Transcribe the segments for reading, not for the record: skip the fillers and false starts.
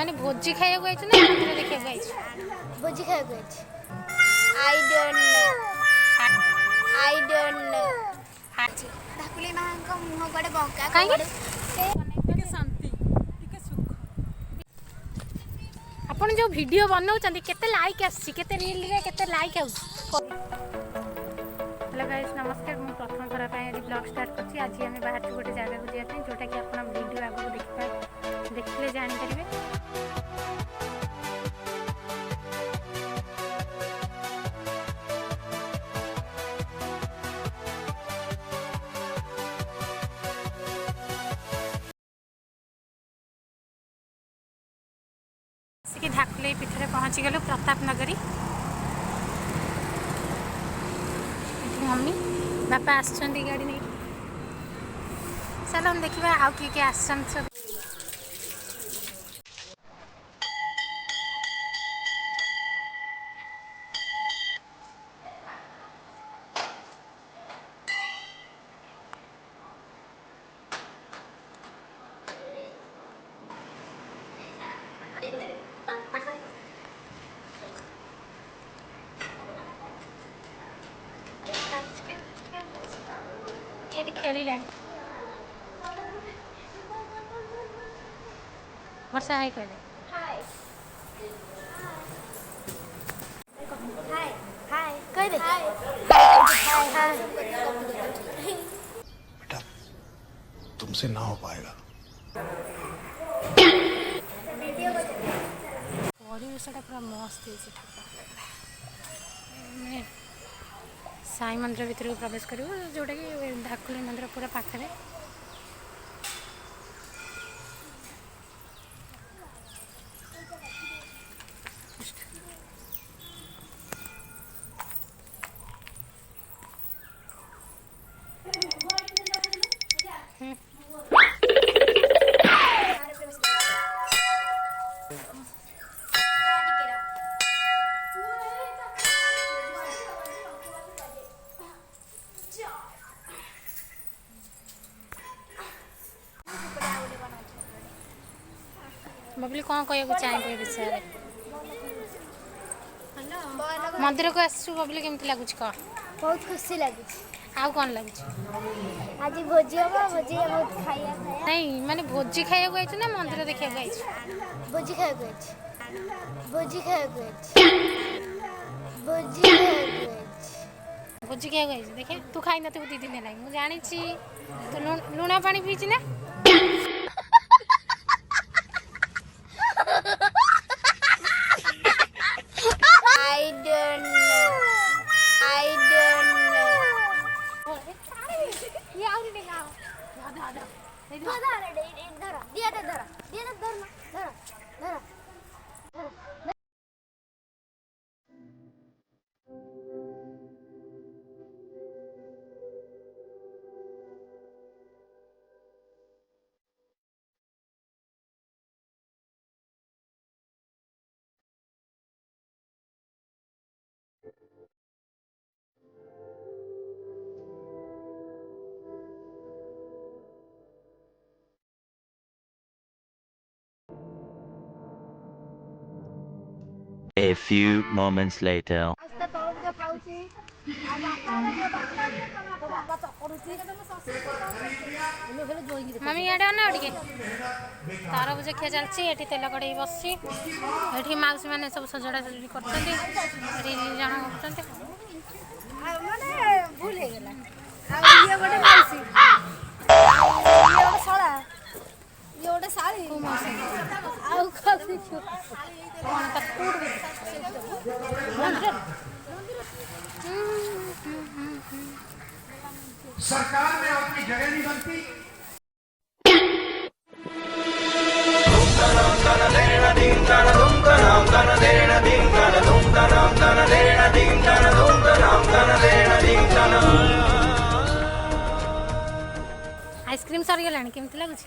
माने भोजी खाइବାକୁ आइछ ना मंदिर देखिବାକୁ आइछ? भोजी खाइବାକୁ आइछ। आई डोंट नो ढाकुली मां को मुंह गडे बंका काहे गडे ଟିକେ ଶାନ୍ତି ଟିକେ ସୁଖ। आपण जो वीडियो बनाउछन्ती केते लाइक आछि केते रील रे केते लाइक आउछ? हेलो गाइस नमस्कार मु प्रथम थरा पय एडी ब्लॉग स्टार्ट करछि। आज हम बाहर छु गोटे जगह को जिया पय जोटा कि आपण वीडियो आगो देखले जानि परिबे। कि ढाकुली पीठरे पहुँची गलु प्रताप नगरी। मम्मी बापा आसछन्ती गाड़ी नहीं चलो हम देखिबा आउ किए आसछन सब। खेलिले वर्षा हाय कहले हाय हाय कह दे हाय हाय बेटा तुमसे ना हो पाएगा। परिवेशटा पूरा मस्त है। साई मंदिर भितर को प्रवेश करूँ जोटा कि ढाकुली मंदिर पूरा पाखरे। बबली कौन कहू चाहिए विषय मंदिर को आसु बबली केमती लगुच कह? बहुत खुशी लगी। आउ कौन लगुच? आज भोजी हम भोजी बहुत खाइया नहीं माने भोजी खाइବାକୁ आइछ ना मंदिर देखिବାକୁ आइछ? भोजी खाइବାକୁ आइछ। भोजी खाइବାକୁ आइछ। भोजी खाइବାକୁ आइछ। भोजी खाइବାକୁ आइछ देखे तू खाइ न तू 2 दिन हेलाई मु जानि छी तू लुणा पानी पीछि ना? आई डोंट नो ये आउ रे गाओ दादा दादा धरा दिया धरा ना धरा A few moments later. Mummy याडे ना ओडिके तरबुज खिया चलछि एठी तेल कड़े बसछि एठी माउसी माने सब सजड़ा सजड़ी करछन्ती एठी जण करछन्ती माने भूल हे गेला आ ये गोटे माउसी ये गोटे सळा ये गोटे साली को मौसी आउ कथि कोन त कूड सरकार में अपनी जगह नहीं बनती। आइसक्रीम सरी गलानी केमती लागुछि?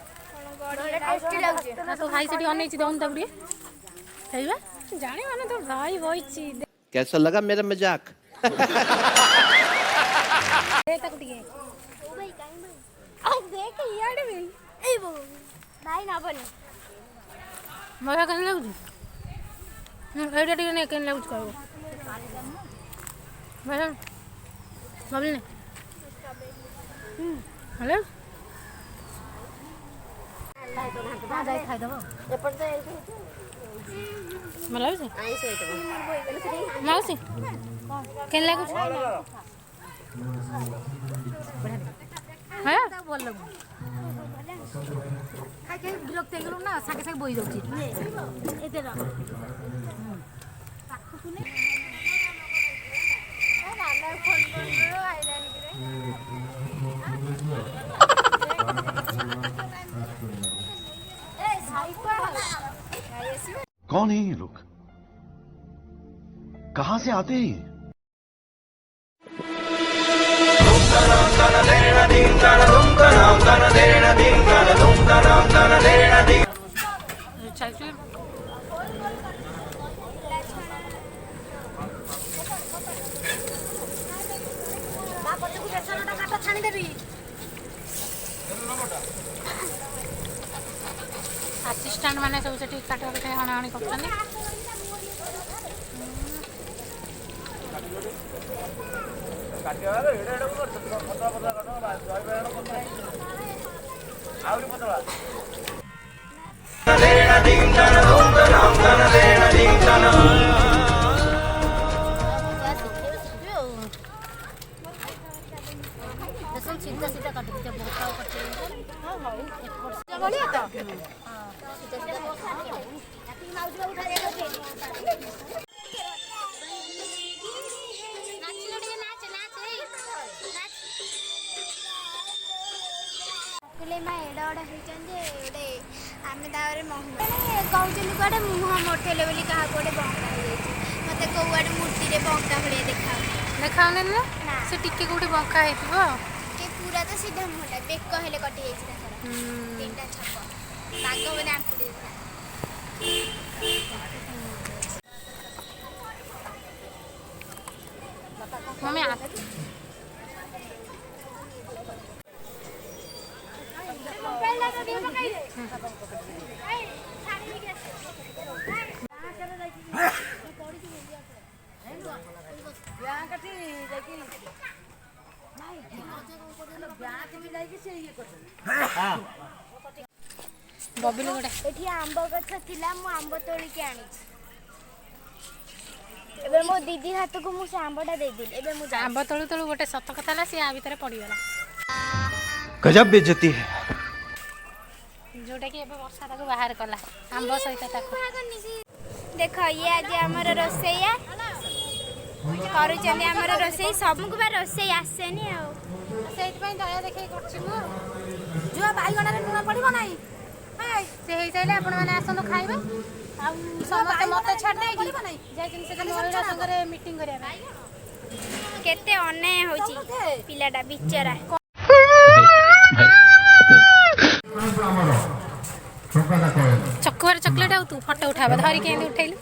टेस्टी लागुछि ना तो भाई सेठी अनेछि दउन तबडी हेइबा जानी माने तो भाई होइछि कैसा लगा मेरा मजाक? दे तक दिए ओ भाई काई भाई आ देख याडे भी ए बो भाई ना बने ବଢ଼ିଆ କେମିତି ଲାଗୁଛି? ଏଇଟା ଟିକେ ନେଇ କେମିତି ଲାଗୁଛି କହିବ। ବଢ଼ିଆ ଭାବିଲି ହ୍ୟାଲୋ ଖାଇଦେବ ଭଲ ଲାଗୁଛି ମାଉସୀ କେମିତି ଲାଗୁଛି? ଭଲ ଲାଗୁନି ଖାଇ ବିରକ୍ତ ହେଇଗଲୁ ନା ସାଙ୍ଗେ ସାଙ୍ଗେ ବୋହି ଯାଉଛି कौन है ये लोग? कहां से आते हैं ये? ଚାଲିଛି ଛାଣିଦେବି ଆସିଷ୍ଟାଣ୍ଟ ମାନେ ସବୁ ସେଠି କାଟିବା ପାଇଁ ହଣାହଣି କରୁଛନ୍ତି। ସିଧା ସିଧା କାଟିବି ମା ଏଡ଼େ ବଡ଼ ହେଇଛନ୍ତି ଗୋଟେ ଆମେ ତାପରେ କହୁଛନ୍ତି କୁଆଡ଼େ ମୁହଁ ମୋଠେଇଲେ ବୋଲି କାହାକୁ ଗୋଟେ ବଙ୍କା ହେଇଯାଇଛି। ମୋତେ କୋଉଆଡ଼େ ମୂର୍ତ୍ତିରେ ବଙ୍କା ଭଳିଆ ଦେଖାଉନି ନା ସେ ଟିକେ କୋଉଠି ବଙ୍କା ହେଇଥିବ। ଏ ପୁରା ତ ସିଧା ମୁହଁଟା ବେକ ହେଲେ କଟି ଯାଇଛି ତାଙ୍କର ତିନିଟା ଛପ ବାଘ ବୋଧେ ଆମ୍ପୁଡ଼ି ଦେଇଥିଲା। ମମି ବବିଲି ଗୋଟେ ଏଠି ଆମ୍ବ ଗଛ ଥିଲା ମୁଁ ଆମ୍ବ ତୋଳିକି ଆଣିଛି। ଏବେ ମୋ ଦିଦି ହାତକୁ ମୁଁ ସେ ଆମ୍ବଟା ଦେଇଦେଲି। ଏବେ ମୁଁ ଆମ୍ବ ତଳୁ ତଳୁ ଗୋଟେ ସତ କଥା ହେଲା ସିଏ ଆ ଭିତରେ ପଡ଼ିଗଲା गजब बेइज्जती है। ଯୋଉଟାକି ଏବେ ବର୍ଷା ତାକୁ ବାହାର କଲା ଆମ୍ବ ସହିତ ତାକୁ। ଦେଖ ଇଏ ଆଜି ଆମର ରୋଷେଇଆ କରୁଛନ୍ତି ଆମର ରୋଷେଇ। ସବୁକୁ ବା ରୋଷେଇ ଆସେନି ଆଉ ସେଇଥିପାଇଁ ଦୟା ଦେଖେଇ କରୁଛି ମୁଁ। ଯୁଆ ବାଇଗଣରେ ଲୁଣ ପଡ଼ିବ ନାହିଁ ସେ ହେଇସାରିଲେ ଆପଣମାନେ ଆସନ୍ତୁ ଖାଇବେ। ଆଉ ସମସ୍ତେ ମୋତେ ଛାଡ଼ି ଦେଇକି ଯାଇଛନ୍ତି ସେଠି ମହିଳା ସଂଘରେ ମିଟିଂ କରିବା ପାଇଁ। କେତେ ଅନ୍ୟାୟ ହଉଛି ପିଲାଟା ବିଚରା। ଚକୁଆର ଚକୋଲେଟ ଆଉ ତୁ ଫଟୋ ଉଠାବ ଧରିକି ଏମିତି ଉଠେଇଲୁ।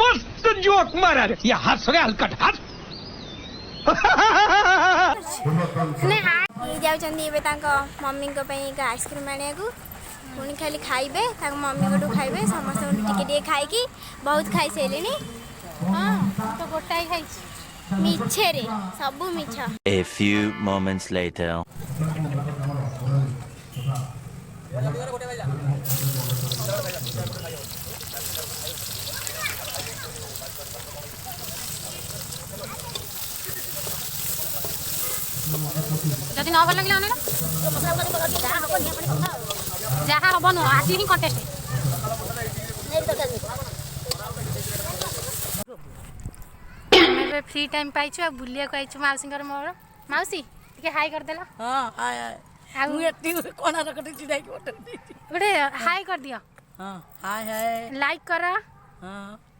मस्त जोक मारा रे ये हंस रे हलकट हंस ଯାଉଛନ୍ତି ଏବେ ତାଙ୍କ ମମିଙ୍କ ପାଇଁ ଆଇସ୍କ୍ରିମ୍ ଆଣିବାକୁ। ପୁଣି ଖାଲି ଖାଇବେ ତାଙ୍କ ମମିଙ୍କଠୁ ଖାଇବେ। ସମସ୍ତଙ୍କଠୁ ଟିକେ ଟିକେ ଖାଇକି ବହୁତ ଖାଇସାରିଲେଣି। ହଁ ତ ଗୋଟାଏ ଖାଇଛି। ମିଛରେ ସବୁ ମିଛ। A few moments later. ଯଦି ନ ଭଲ ଲାଗିଲା ଅନେଇଲ ଯାହା ହବ ନୁହଁ ଆଜି ହିଁ କଣ୍ଟେଷ୍ଟ। ଆମେ ଏବେ ଫ୍ରି ଟାଇମ୍ ପାଇଛୁ ଆଉ ବୁଲିବାକୁ ଆଇଛୁ ମାଉସୀଙ୍କର ମୋର। ମାଉସୀ ଟିକେ ହାଇ କରିଦେଲ। ହଁ ହାଏ ହାଏ ଆଉ ମୁଁ ଏଠି କଣାର କଟି ଚିଡ଼ାଇକି ଗୋଟେ ହାଇ କରିଦିଅ। ହଁ ହାଏ ହାଏ ଲାଇକ୍ କର ହଁ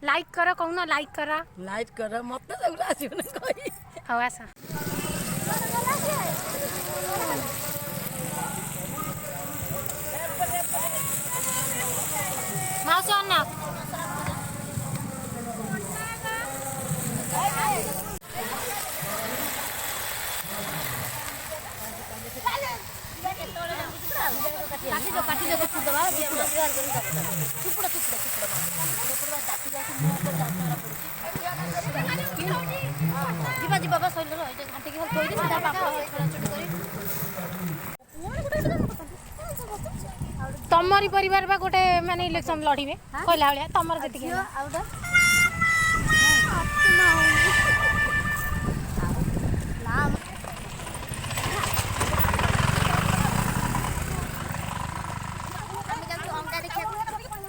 ଲାଇକ୍ କର କହୁନ ଲାଇକ୍ କର। ଲାଇଟ୍ କର ମୋତେ ସେଗୁଡ଼ା ଆସିବନି କହି। ହଉ ଆସ। ମାଉସୀ ଅନା ଯିବା ଯିବା ବା ଶୈଳ ଘାଟିକି ଥୋଇକି ସିଧା ପାପଡ଼ ଛଡ଼ାଛଡ଼ି କରି ତମରି ପରିବାର ବା ଗୋଟେ ମାନେ ଇଲେକ୍ସନ ଲଢ଼ିବେ କହିଲା ଭଳିଆ ତମର ଯେତିକି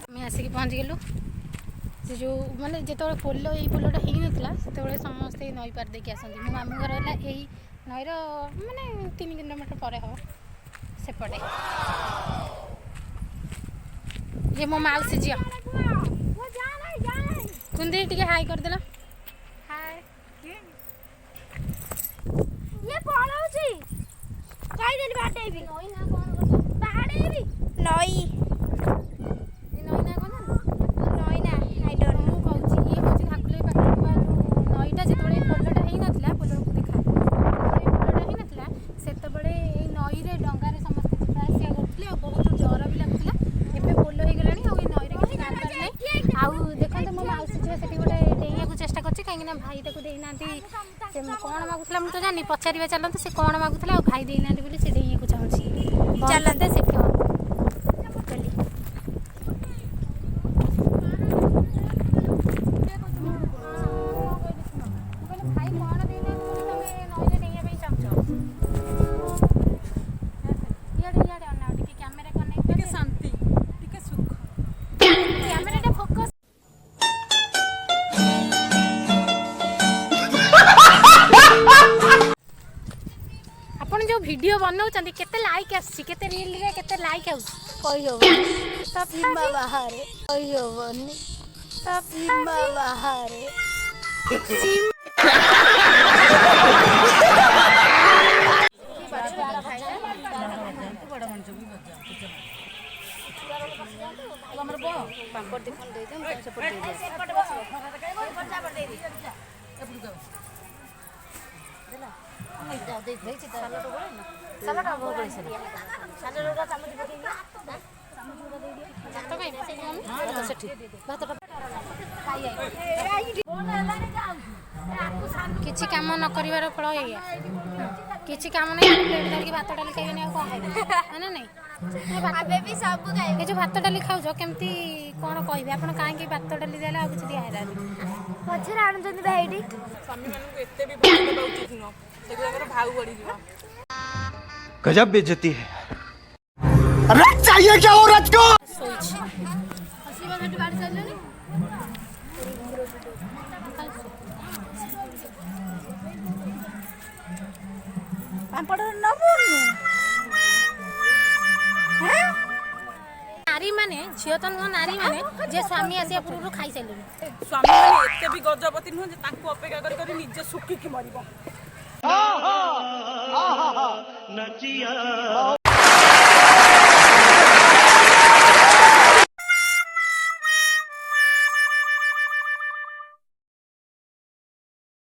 ଆମେ ଆସିକି ପହଞ୍ଚିଗଲୁ ସେ ଯେଉଁ ମାନେ ଯେତେବେଳେ ପୋଲ ଏଇ ପୋଲଟା ହେଇନଥିଲା ସେତେବେଳେ ସମସ୍ତେ ନଈ ପାର ଦେଇକି ଆସନ୍ତି ମୋ ମାମୁଁ ଘର ହେଲା ଏଇ ନଈର ମାନେ 3 କିଲୋମିଟର ପରେ ହେବ ସେପଟେ ये मो माउसी झियो कुंदी टिके हाई करदेला हाय ये पळाउची कहि देली बाटेबी नई ना कोन बाडेबी नई ये नई ना कोन नई ना आई डोंट नो कहूची ये कहूची ठाकुले पाखा नईटा जेतबळे पोलटा हेई नथला पोलो देखा पोलटा हेई नथला सेतबळे ए नई रे डंगा रे समस्त जिबा आसिया करथले और बहुत डर भी लागुतला एबे पोलो हेई गलानी और ए नई रे किछि काम कर नै आउ देखंत मो माउसी झियो सेठी गोटे डेइया को चेष्टा करछि काहे ना भाई ताको देई नांती से कोन मागुतला म तो जानि पचारिबा चलंत से कोन मागुतला और भाई देई नांती बोली से डेइया को चाहछि चलंते से क्यों चली भाई कोन देई नांती बोली तमे नई रे डेइया पे चाहछो याडे अन्ना टिके कैमरा कनेक्ट टिके शांति टिके सुख कैमरा टे फोकस आपण जो वीडियो बनाउचंदी केते लाइक आसी केते रील रे केते लाइक आउस कहि हो ता फिल्मा बाहरे कहि हो बनी ता फिल्मा बाहरे बड़ा मनुष्य भी बच्चा हमर बो पापड़ देखन दे दम सपोर्ट दे दे सपोर्ट बस खर्चा पर दे दे एपुर जाओ देला नहीं जाओ दे दे छी सलाड बोले ना सलाड अब बोले सलाड रा चामच पके चामच रा दे दियो भात खाइ हां तो सेठी भातटा खाइ आई बोल हला ने जाऊ किछि काम न करिवार फल एया किछि काम नै प्लेट धरके भात डाली खाइबे नै कोन खाइबे ना नै आबे भी सब खाइ ए जो भात डाली खाउजो केमती कोन कहबे आपण काहे के भात डाली देला आ किछि दिया हैला पछरे आनु जंदी भाईडी स्वामी मानू एते भी भाव देबा उचित न सेगुरा भाव बढ़ी जीवा गजब बेइज्जती है रच चाहिए क्या हो रच को सोइछि हसीबा घाटी बाड़ी चललेनी पापड़ न बोलनु नारी माने झियतन नारी माने जे स्वामी आसिया पूर्व खाइ चलेनी स्वामी माने एते भी गजपति न जे ताको अपेक्षा करी करी निजे सुखी की मरिबो